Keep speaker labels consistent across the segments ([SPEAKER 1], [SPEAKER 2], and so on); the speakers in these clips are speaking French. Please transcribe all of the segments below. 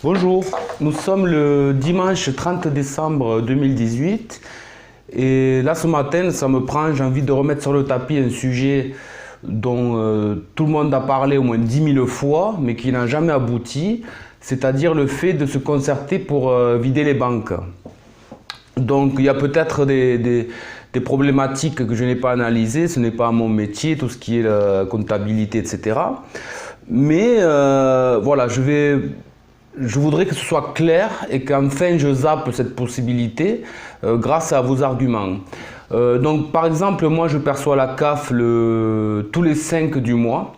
[SPEAKER 1] Bonjour, nous sommes le dimanche 30 décembre 2018 et là ce matin ça me prend, j'ai envie de remettre sur le tapis un sujet dont tout le monde a parlé au moins 10 000 fois mais qui n'a jamais abouti, c'est-à-dire le fait de se concerter pour vider les banques. Donc il y a peut-être des problématiques que je n'ai pas analysées, ce n'est pas mon métier, tout ce qui est la comptabilité, etc. Mais voilà, je voudrais que ce soit clair et qu'enfin je zappe cette possibilité grâce à vos arguments. Donc par exemple, moi je perçois la CAF tous les 5 du mois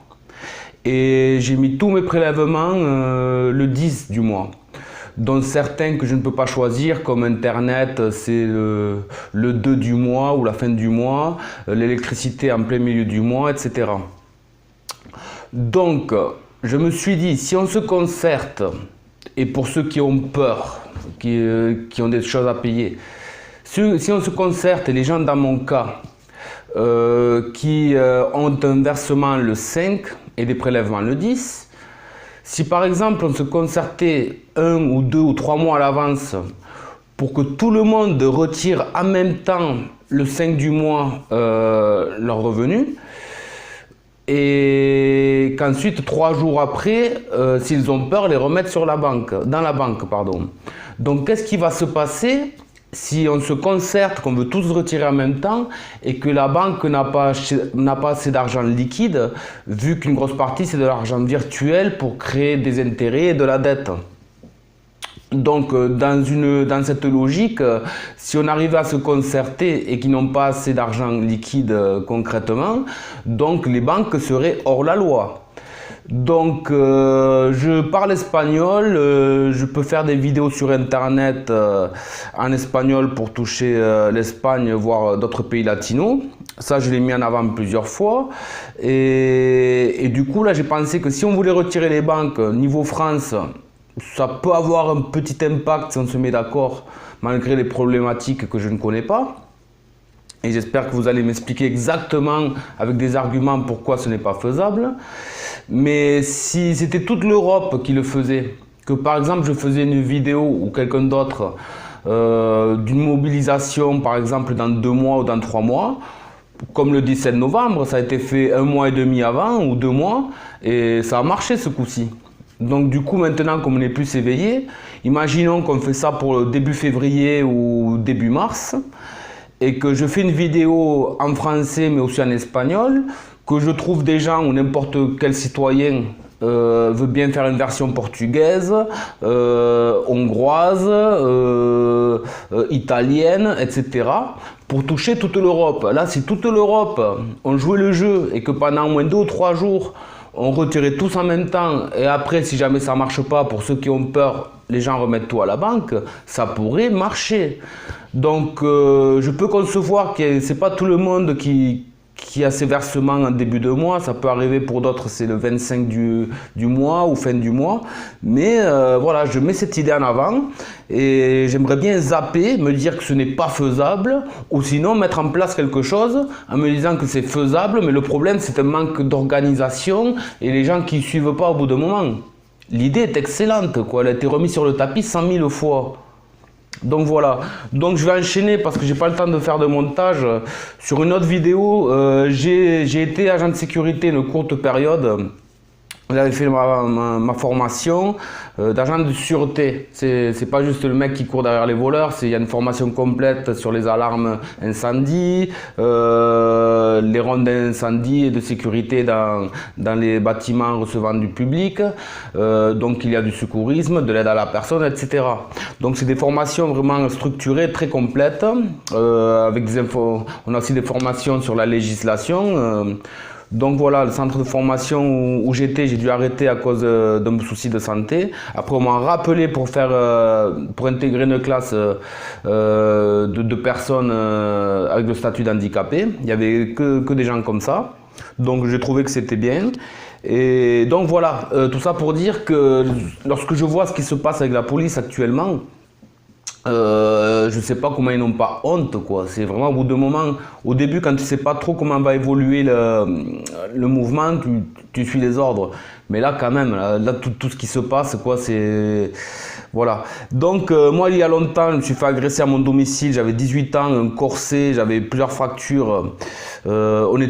[SPEAKER 1] et j'ai mis tous mes prélèvements le 10 du mois. Dont certains que je ne peux pas choisir, comme Internet, c'est le 2 du mois ou la fin du mois, l'électricité en plein milieu du mois, etc. Donc, je me suis dit, si on se concerte, et pour ceux qui ont peur, qui ont des choses à payer, si on se concerte, et les gens dans mon cas, qui ont un versement le 5 et des prélèvements le 10, si par exemple on se concertait 1 ou 2 ou 3 mois à l'avance pour que tout le monde retire en même temps le 5 du mois leur revenu, et qu'ensuite 3 jours après, s'ils ont peur, les remettre dans la banque. Donc qu'est-ce qui va se passer si on se concerte, qu'on veut tous retirer en même temps et que la banque n'a pas assez d'argent liquide, vu qu'une grosse partie c'est de l'argent virtuel pour créer des intérêts et de la dette. Donc dans cette logique, si on arrivait à se concerter et qu'ils n'ont pas assez d'argent liquide concrètement, donc les banques seraient hors la loi. Donc je parle espagnol, je peux faire des vidéos sur internet en espagnol pour toucher l'Espagne, voire d'autres pays latinos. Ça je l'ai mis en avant plusieurs fois et du coup là j'ai pensé que si on voulait retirer les banques niveau France, ça peut avoir un petit impact si on se met d'accord malgré les problématiques que je ne connais pas. Et j'espère que vous allez m'expliquer exactement avec des arguments pourquoi ce n'est pas faisable. Mais si c'était toute l'Europe qui le faisait, que par exemple je faisais une vidéo ou quelqu'un d'autre d'une mobilisation par exemple dans 2 mois ou dans 3 mois, comme le 17 novembre, ça a été fait 1 mois et demi avant ou 2 mois et ça a marché ce coup-ci. Donc du coup maintenant comme on est plus éveillé, imaginons qu'on fait ça pour le début février ou début mars, et que je fais une vidéo en français mais aussi en espagnol, que je trouve des gens ou n'importe quel citoyen veut bien faire une version portugaise, hongroise, italienne, etc. pour toucher toute l'Europe. Là, si toute l'Europe on jouait le jeu et que pendant au moins 2 ou 3 jours, on retirait tous en même temps et après, si jamais ça ne marche pas, pour ceux qui ont peur, les gens remettent tout à la banque, ça pourrait marcher. Donc, je peux concevoir que ce n'est pas tout le monde qui a ses versements en début de mois, ça peut arriver pour d'autres, c'est le 25 du mois ou fin du mois. Mais voilà, je mets cette idée en avant et j'aimerais bien zapper, me dire que ce n'est pas faisable ou sinon mettre en place quelque chose en me disant que c'est faisable, mais le problème c'est un manque d'organisation et les gens qui ne suivent pas au bout d'un moment. L'idée est excellente, quoi. Elle a été remise sur le tapis 100 000 fois. Donc voilà, donc je vais enchaîner parce que j'ai pas le temps de faire de montage. Sur une autre vidéo, j'ai été agent de sécurité une courte période. J'avais fait ma formation d'agent de sûreté. C'est pas juste le mec qui court derrière les voleurs, il y a une formation complète sur les alarmes incendie, les rondes d'incendie et de sécurité dans les bâtiments recevant du public. Donc il y a du secourisme, de l'aide à la personne, etc. Donc c'est des formations vraiment structurées, très complètes. Avec des infos. On a aussi des formations sur la législation. Donc voilà, le centre de formation où j'étais, j'ai dû arrêter à cause d'un souci de santé. Après, on m'a rappelé pour intégrer une classe de personnes avec le statut d'handicapé. Il n'y avait que des gens comme ça. Donc j'ai trouvé que c'était bien. Et donc voilà, tout ça pour dire que lorsque je vois ce qui se passe avec la police actuellement, je sais pas comment ils n'ont pas honte, quoi. C'est vraiment au bout d'un moment, au début, quand tu sais pas trop comment va évoluer le mouvement, tu suis les ordres. Mais là, quand même, là, tout ce qui se passe, quoi, c'est... Voilà. Donc, moi, il y a longtemps, je me suis fait agresser à mon domicile, j'avais 18 ans, un corset, j'avais plusieurs fractures. On était